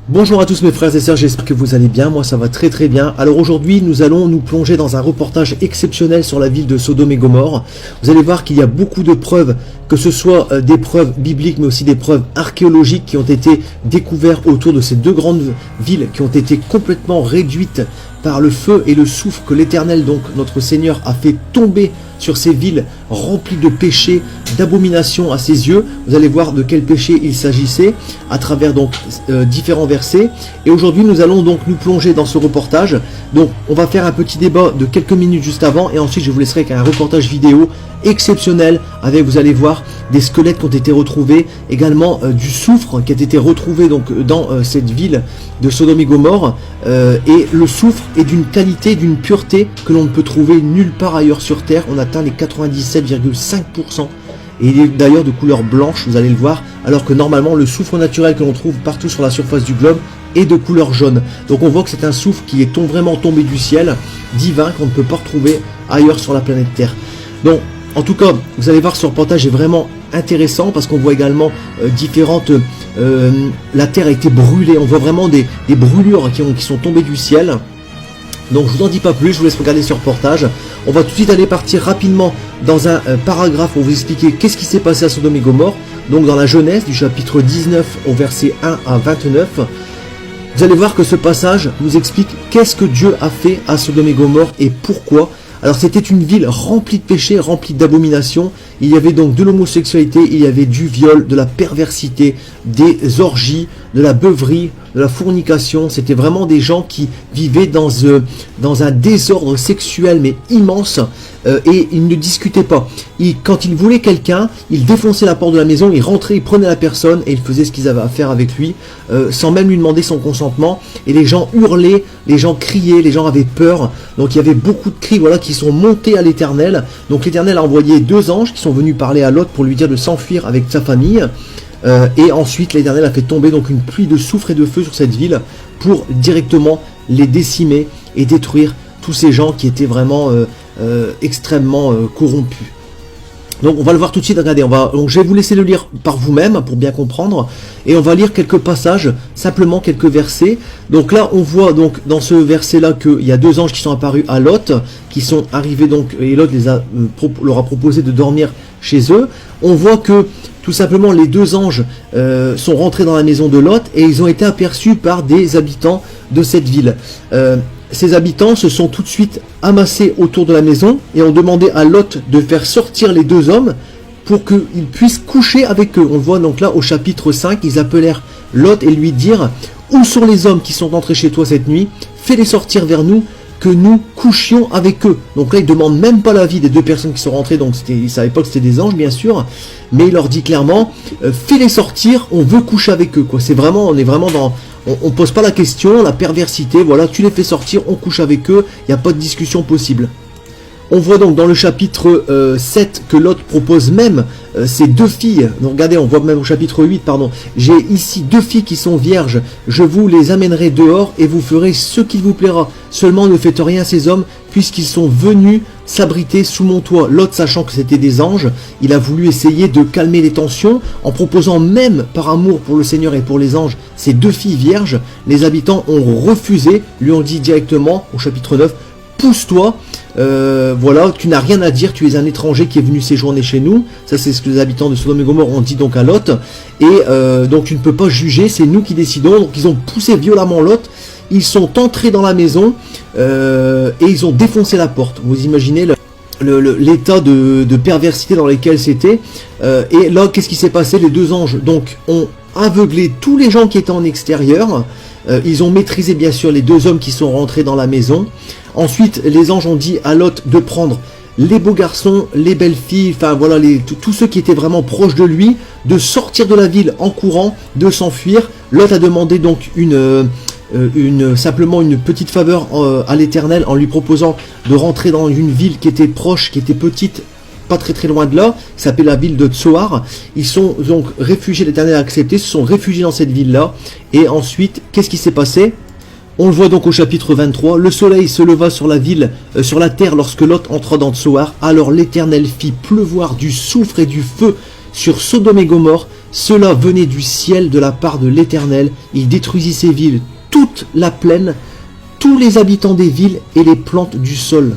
Bonjour à tous mes frères et sœurs, j'espère que vous allez bien, moi ça va très très bien. Alors aujourd'hui nous allons nous plonger dans un reportage exceptionnel sur la ville de Sodome et Gomorrhe. Vous allez voir qu'il y a beaucoup de preuves, que ce soit des preuves bibliques mais aussi des preuves archéologiques qui ont été découvertes autour de ces deux grandes villes qui ont été complètement réduites par le feu et le soufre que l'Éternel, donc notre Seigneur, a fait tomber sur ces villes remplies de péchés, d'abominations à ses yeux. Vous allez voir de quel péché il s'agissait à travers donc différents versets. Et aujourd'hui nous allons donc nous plonger dans ce reportage. Donc on va faire un petit débat de quelques minutes juste avant et ensuite je vous laisserai avec un reportage vidéo exceptionnel avec, vous allez voir, des squelettes qui ont été retrouvés, également du soufre qui a été retrouvé donc dans cette ville de Sodome et Gomorrhe, et le soufre est d'une qualité, d'une pureté que l'on ne peut trouver nulle part ailleurs sur terre. On atteint les 97,5% et il est d'ailleurs de couleur blanche, vous allez le voir, alors que normalement le soufre naturel que l'on trouve partout sur la surface du globe est de couleur jaune. Donc on voit que c'est un soufre qui est vraiment tombé du ciel, divin, qu'on ne peut pas retrouver ailleurs sur la planète Terre. Donc en tout cas, vous allez voir, ce reportage est vraiment intéressant parce qu'on voit également différentes... la terre a été brûlée, on voit vraiment des brûlures qui sont tombées du ciel. Donc je vous en dis pas plus, je vous laisse regarder ce reportage. On va tout de suite aller partir rapidement dans un paragraphe pour vous expliquer qu'est-ce qui s'est passé à Sodome et Gomorrhe. Donc dans la Genèse du chapitre 19 au verset 1 à 29. Vous allez voir que ce passage nous explique qu'est-ce que Dieu a fait à Sodome et Gomorrhe et pourquoi. Alors c'était une ville remplie de péchés, remplie d'abominations. Il y avait donc de l'homosexualité, il y avait du viol, de la perversité, des orgies, de la beuverie, de la fornication. C'était vraiment des gens qui vivaient dans un désordre sexuel mais immense, et ils ne discutaient pas. Quand ils voulaient quelqu'un, ils défonçaient la porte de la maison, ils rentraient, ils prenaient la personne et ils faisaient ce qu'ils avaient à faire avec lui, sans même lui demander son consentement. Et les gens hurlaient, les gens criaient, les gens avaient peur. Donc il y avait beaucoup de cris, voilà, qui sont montés à l'Éternel. Donc l'Éternel a envoyé deux anges qui sont venus parler à Lot pour lui dire de s'enfuir avec sa famille. Et ensuite l'Éternel a fait tomber donc une pluie de soufre et de feu sur cette ville pour directement les décimer et détruire tous ces gens qui étaient vraiment extrêmement corrompus. Donc on va le voir tout de suite. Regardez, donc je vais vous laisser le lire par vous-même pour bien comprendre, et on va lire quelques passages, simplement quelques versets. Donc là on voit donc dans ce verset là qu'il y a deux anges qui sont apparus à Lot, qui sont arrivés donc, et Lot leur a proposé de dormir chez eux. On voit que tout simplement les deux anges sont rentrés dans la maison de Lot et ils ont été aperçus par des habitants de cette ville. Ces habitants se sont tout de suite amassés autour de la maison et ont demandé à Lot de faire sortir les deux hommes pour qu'ils puissent coucher avec eux. On le voit donc là au chapitre 5, ils appelèrent Lot et lui dirent: où sont les hommes qui sont entrés chez toi cette nuit? Fais-les sortir vers nous, que nous couchions avec eux. Donc là, il ne demande même pas l'avis des deux personnes qui sont rentrées, donc il ne savait pas que c'était des anges, bien sûr, mais il leur dit clairement, fais-les sortir, on veut coucher avec eux, quoi. C'est vraiment, on est vraiment dans... On pose pas la question, la perversité, voilà, tu les fais sortir, on couche avec eux, il n'y a pas de discussion possible. On voit donc dans le chapitre 7 que Lot propose même ces deux filles. Donc regardez, on voit même au chapitre 8, pardon. J'ai ici deux filles qui sont vierges. Je vous les amènerai dehors et vous ferez ce qu'il vous plaira. Seulement ne faites rien à ces hommes puisqu'ils sont venus s'abriter sous mon toit. Lot, sachant que c'était des anges, il a voulu essayer de calmer les tensions en proposant même par amour pour le Seigneur et pour les anges ces deux filles vierges. Les habitants ont refusé, lui ont dit directement au chapitre 9, pousse-toi, voilà, tu n'as rien à dire, tu es un étranger qui est venu séjourner chez nous. Ça c'est ce que les habitants de Sodome et Gomorrhe ont dit donc à Lot. Et donc tu ne peux pas juger, c'est nous qui décidons. Donc ils ont poussé violemment Lot, ils sont entrés dans la maison et ils ont défoncé la porte. Vous imaginez l'état de perversité dans lequel c'était. Et là, qu'est-ce qui s'est passé? Les deux anges donc ont aveuglé tous les gens qui étaient en extérieur. Ils ont maîtrisé bien sûr les deux hommes qui sont rentrés dans la maison. Ensuite, les anges ont dit à Lot de prendre les beaux garçons, les belles filles, enfin voilà, tous ceux qui étaient vraiment proches de lui, de sortir de la ville en courant, de s'enfuir. Lot a demandé donc simplement une petite faveur à l'Éternel en lui proposant de rentrer dans une ville qui était proche, qui était petite, pas très très loin de là, qui s'appelle la ville de Tsoar. Ils sont donc réfugiés, l'Éternel a accepté, se sont réfugiés dans cette ville-là. Et ensuite, qu'est-ce qui s'est passé? On le voit donc au chapitre 23, le soleil se leva sur la ville, sur la terre lorsque Lot entra dans Tsoar. Alors l'Éternel fit pleuvoir du soufre et du feu sur Sodome et Gomorrhe, Cela venait du ciel de la part de l'Éternel. Il détruisit ces villes, toute la plaine, tous les habitants des villes et les plantes du sol.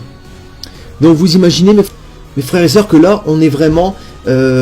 Donc vous imaginez, mes frères et sœurs, que là, on est vraiment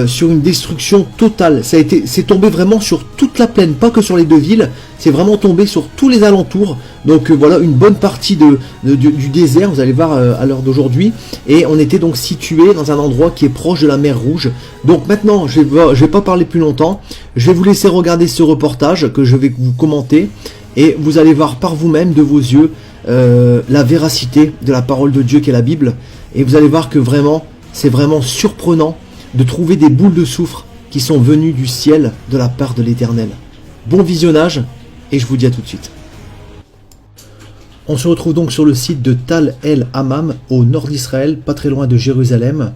sur une destruction totale. C'est tombé vraiment sur toute la plaine, pas que sur les deux villes. C'est vraiment tombé sur tous les alentours. Donc voilà, une bonne partie du désert, vous allez voir à l'heure d'aujourd'hui. Et on était donc situé dans un endroit qui est proche de la mer Rouge. Donc maintenant, je vais pas parler plus longtemps. Je vais vous laisser regarder ce reportage que je vais vous commenter. Et vous allez voir par vous-même, de vos yeux, la véracité de la parole de Dieu qui est la Bible. Et vous allez voir que vraiment, c'est vraiment surprenant de trouver des boules de soufre qui sont venues du ciel de la part de l'Éternel. Bon visionnage, et je vous dis à tout de suite. On se retrouve donc sur le site de Tal El Hammam, au nord d'Israël, pas très loin de Jérusalem.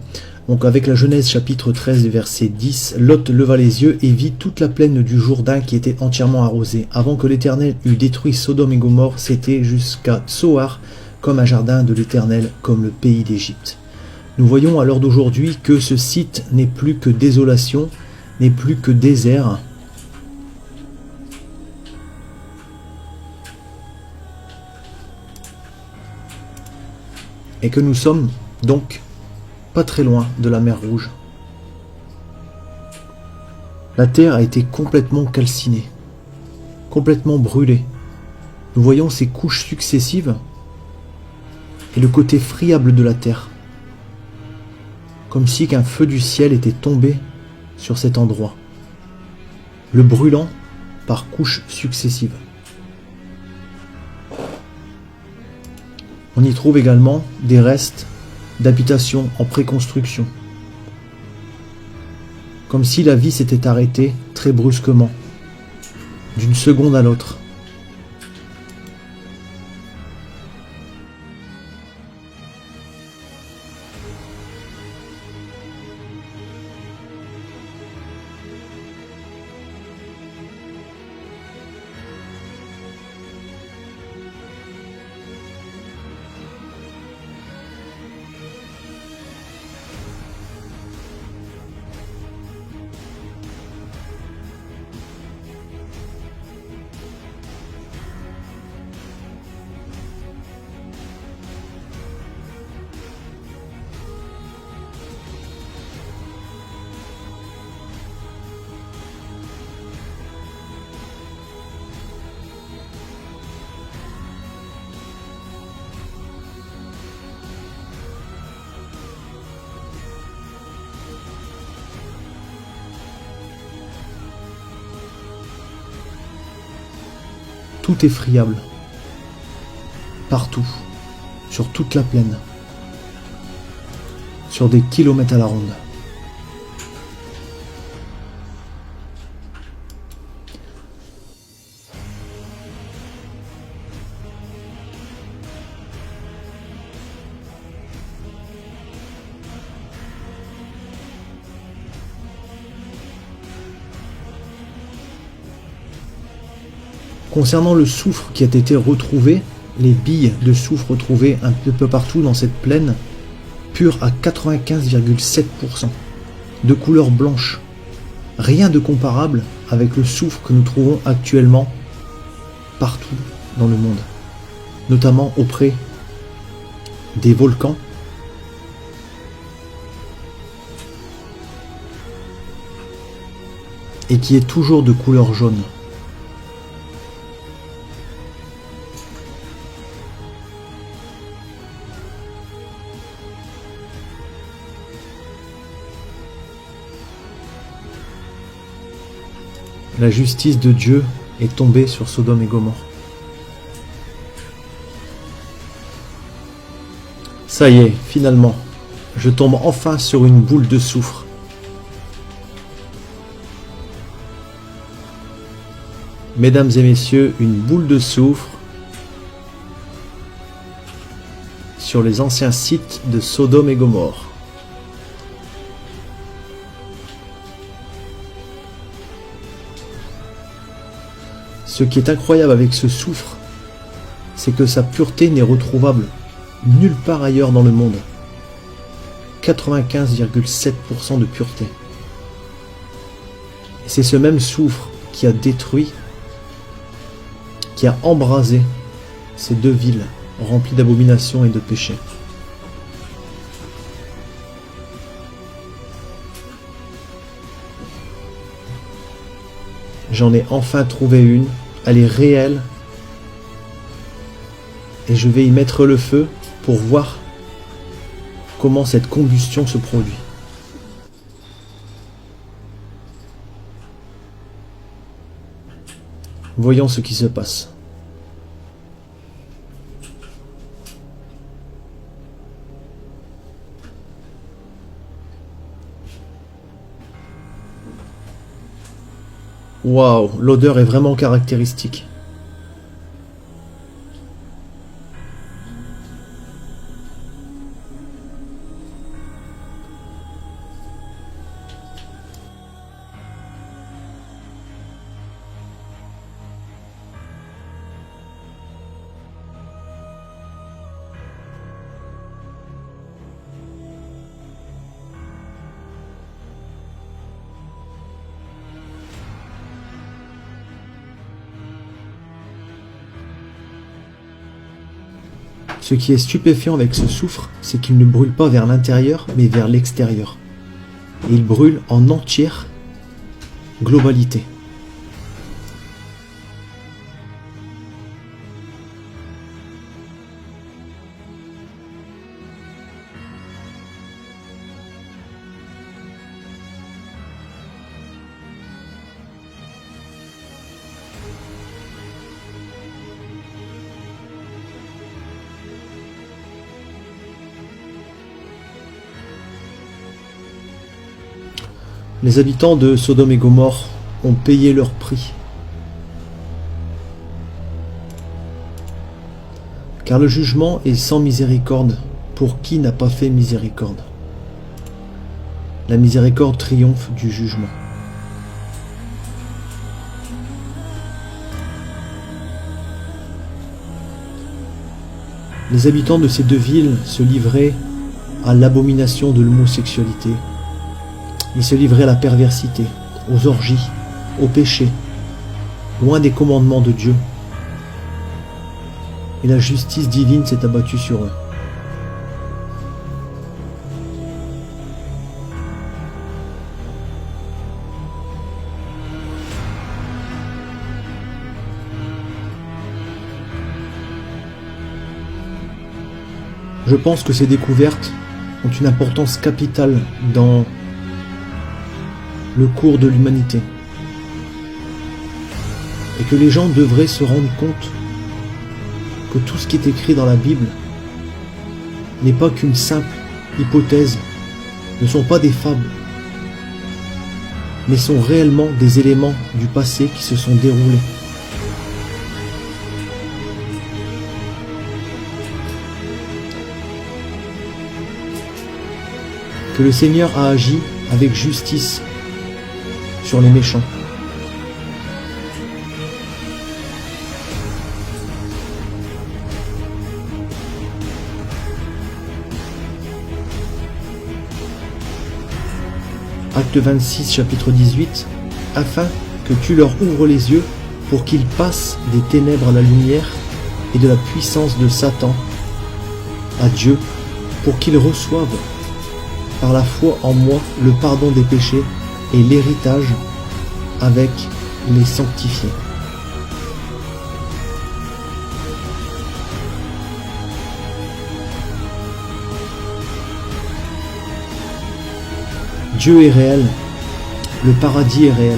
Donc avec la Genèse chapitre 13 verset 10, Lot leva les yeux et vit toute la plaine du Jourdain qui était entièrement arrosée. Avant que l'Éternel eût détruit Sodome et Gomorrhe, c'était jusqu'à Tsoar, comme un jardin de l'Éternel, comme le pays d'Égypte. Nous voyons à l'heure d'aujourd'hui que ce site n'est plus que désolation, n'est plus que désert. Et que nous sommes donc pas très loin de la mer Rouge. La terre a été complètement calcinée, complètement brûlée. Nous voyons ces couches successives et le côté friable de la terre, comme si qu'un feu du ciel était tombé sur cet endroit, le brûlant par couches successives. On y trouve également des restes d'habitations en préconstruction, comme si la vie s'était arrêtée très brusquement, d'une seconde à l'autre. Tout est friable, partout, sur toute la plaine, sur des kilomètres à la ronde. Concernant le soufre qui a été retrouvé, les billes de soufre retrouvées un peu partout dans cette plaine, pures à 95,7%, de couleur blanche. Rien de comparable avec le soufre que nous trouvons actuellement partout dans le monde, notamment auprès des volcans, et qui est toujours de couleur jaune. La justice de Dieu est tombée sur Sodome et Gomorrhe. Ça y est, finalement, je tombe enfin sur une boule de soufre. Mesdames et messieurs, une boule de soufre sur les anciens sites de Sodome et Gomorrhe. Ce qui est incroyable avec ce soufre, c'est que sa pureté n'est retrouvable nulle part ailleurs dans le monde. 95,7% de pureté. C'est ce même soufre qui a détruit, qui a embrasé ces deux villes remplies d'abominations et de péchés. J'en ai enfin trouvé une, elle est réelle, et je vais y mettre le feu pour voir comment cette combustion se produit. Voyons ce qui se passe. Waouh, l'odeur est vraiment caractéristique. Ce qui est stupéfiant avec ce soufre, c'est qu'il ne brûle pas vers l'intérieur, mais vers l'extérieur. Et il brûle en entière globalité. Les habitants de Sodome et Gomorrhe ont payé leur prix. Car le jugement est sans miséricorde pour qui n'a pas fait miséricorde. La miséricorde triomphe du jugement. Les habitants de ces deux villes se livraient à l'abomination de l'homosexualité. Ils se livraient à la perversité, aux orgies, au péché, loin des commandements de Dieu. Et la justice divine s'est abattue sur eux. Je pense que ces découvertes ont une importance capitale dans le cours de l'humanité. Et que les gens devraient se rendre compte que tout ce qui est écrit dans la Bible n'est pas qu'une simple hypothèse, ne sont pas des fables, mais sont réellement des éléments du passé qui se sont déroulés. Que le Seigneur a agi avec justice sur les méchants. Acte 26, chapitre 18, afin que tu leur ouvres les yeux pour qu'ils passent des ténèbres à la lumière et de la puissance de Satan à Dieu, pour qu'ils reçoivent par la foi en moi le pardon des péchés et l'héritage avec les sanctifiés. Dieu est réel, le paradis est réel,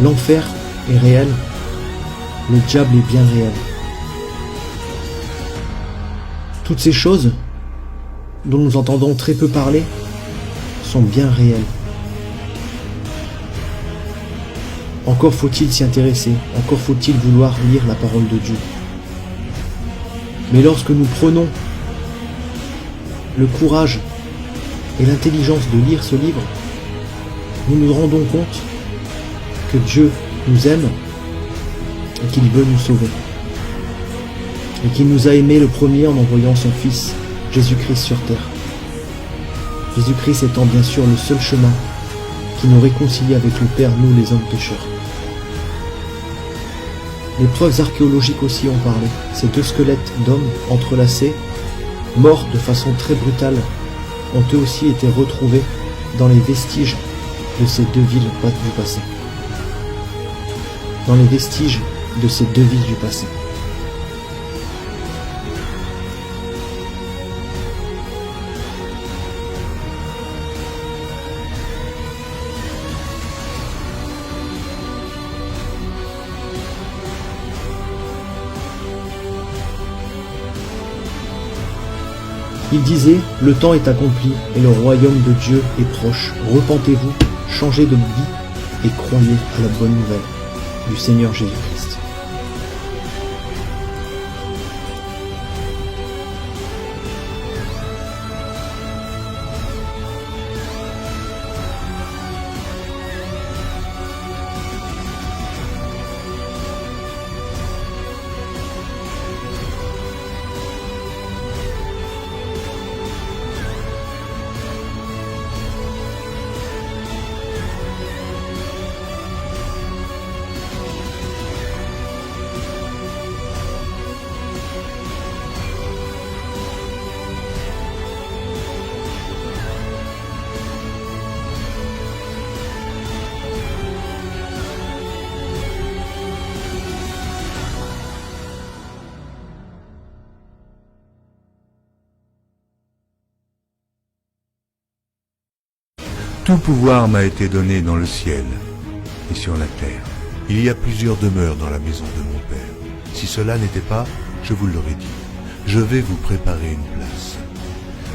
l'enfer est réel, le diable est bien réel. Toutes ces choses dont nous entendons très peu parler sont bien réelles. Encore faut-il s'y intéresser, encore faut-il vouloir lire la parole de Dieu. Mais lorsque nous prenons le courage et l'intelligence de lire ce livre, nous nous rendons compte que Dieu nous aime et qu'il veut nous sauver. Et qu'il nous a aimés le premier en envoyant son Fils, Jésus-Christ sur terre. Jésus-Christ étant bien sûr le seul chemin qui nous réconcilie avec le Père, nous les hommes pécheurs. Les preuves archéologiques aussi ont parlé. Ces deux squelettes d'hommes entrelacés, morts de façon très brutale, ont eux aussi été retrouvés dans les vestiges de ces deux villes du passé. Dans les vestiges de ces deux villes du passé. Il disait, le temps est accompli et le royaume de Dieu est proche. Repentez-vous, changez de vie et croyez à la bonne nouvelle du Seigneur Jésus-Christ. Tout pouvoir m'a été donné dans le ciel et sur la terre. Il y a plusieurs demeures dans la maison de mon Père. Si cela n'était pas, je vous l'aurais dit. Je vais vous préparer une place.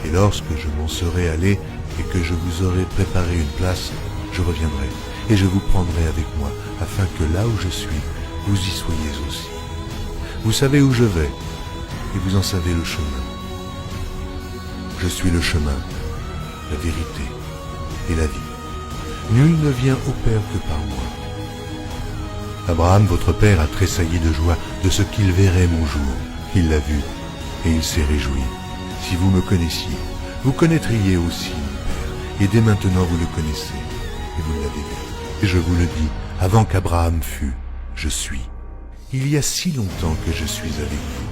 Et lorsque je m'en serai allé et que je vous aurai préparé une place, je reviendrai et je vous prendrai avec moi, afin que là où je suis, vous y soyez aussi. Vous savez où je vais et vous en savez le chemin. Je suis le chemin, la vérité et la vie. Nul ne vient au Père que par moi. Abraham, votre père, a tressailli de joie de ce qu'il verrait mon jour. Il l'a vu et il s'est réjoui. Si vous me connaissiez, vous connaîtriez aussi mon Père. Et dès maintenant vous le connaissez et vous l'avez vu. Et je vous le dis, avant qu'Abraham fût, je suis. Il y a si longtemps que je suis avec vous.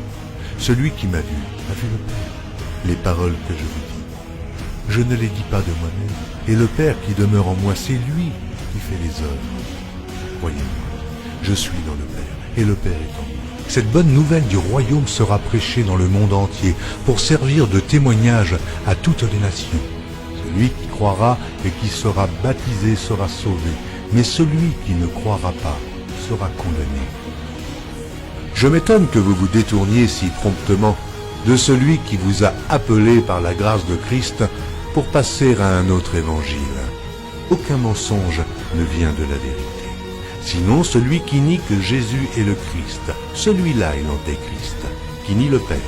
Celui qui m'a vu a vu le Père. Les paroles que je vous dis, je ne les dis pas de moi-même, et le Père qui demeure en moi, c'est lui qui fait les œuvres. Croyez-moi, je suis dans le Père, et le Père est en moi. Cette bonne nouvelle du royaume sera prêchée dans le monde entier, pour servir de témoignage à toutes les nations. Celui qui croira et qui sera baptisé sera sauvé, mais celui qui ne croira pas sera condamné. Je m'étonne que vous vous détourniez si promptement de celui qui vous a appelé par la grâce de Christ pour passer à un autre évangile. Aucun mensonge ne vient de la vérité. Sinon celui qui nie que Jésus est le Christ, celui-là est l'antéchrist, qui nie le Père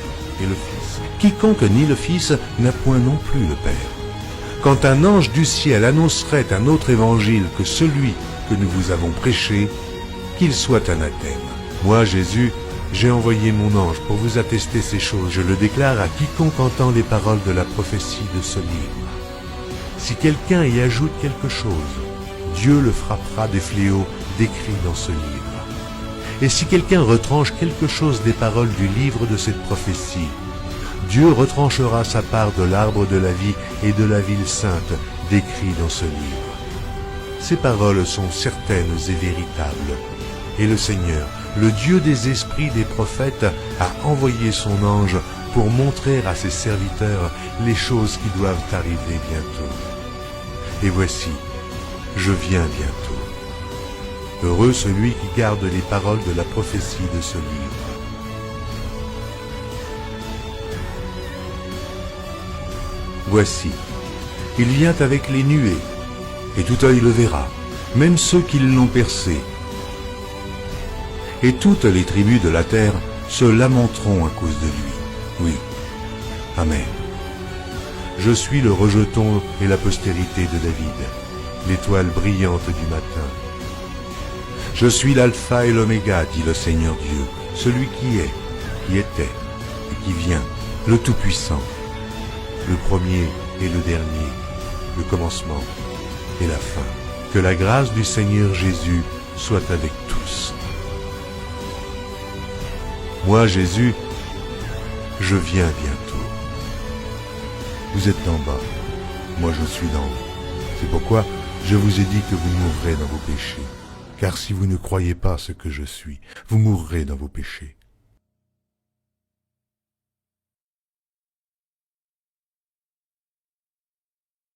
et le Fils. Quiconque nie le Fils n'a point non plus le Père. Quand un ange du ciel annoncerait un autre évangile que celui que nous vous avons prêché, qu'il soit anathème. Moi, Jésus, j'ai envoyé mon ange pour vous attester ces choses. Je le déclare à quiconque entend les paroles de la prophétie de ce livre. Si quelqu'un y ajoute quelque chose, Dieu le frappera des fléaux décrits dans ce livre. Et si quelqu'un retranche quelque chose des paroles du livre de cette prophétie, Dieu retranchera sa part de l'arbre de la vie et de la ville sainte décrits dans ce livre. Ces paroles sont certaines et véritables. Et le Seigneur, le Dieu des esprits des prophètes, a envoyé son ange pour montrer à ses serviteurs les choses qui doivent arriver bientôt. Et voici, je viens bientôt. Heureux celui qui garde les paroles de la prophétie de ce livre. Voici, il vient avec les nuées, et tout œil le verra, même ceux qui l'ont percé. Et toutes les tribus de la terre se lamenteront à cause de lui. Oui. Amen. Je suis le rejeton et la postérité de David, l'étoile brillante du matin. Je suis l'alpha et l'oméga, dit le Seigneur Dieu, celui qui est, qui était et qui vient, le Tout-Puissant, le premier et le dernier, le commencement et la fin. Que la grâce du Seigneur Jésus soit avec tous. Moi, Jésus, je viens bientôt. Vous êtes d'en bas, moi je suis d'en haut. C'est pourquoi je vous ai dit que vous mourrez dans vos péchés. Car si vous ne croyez pas ce que je suis, vous mourrez dans vos péchés.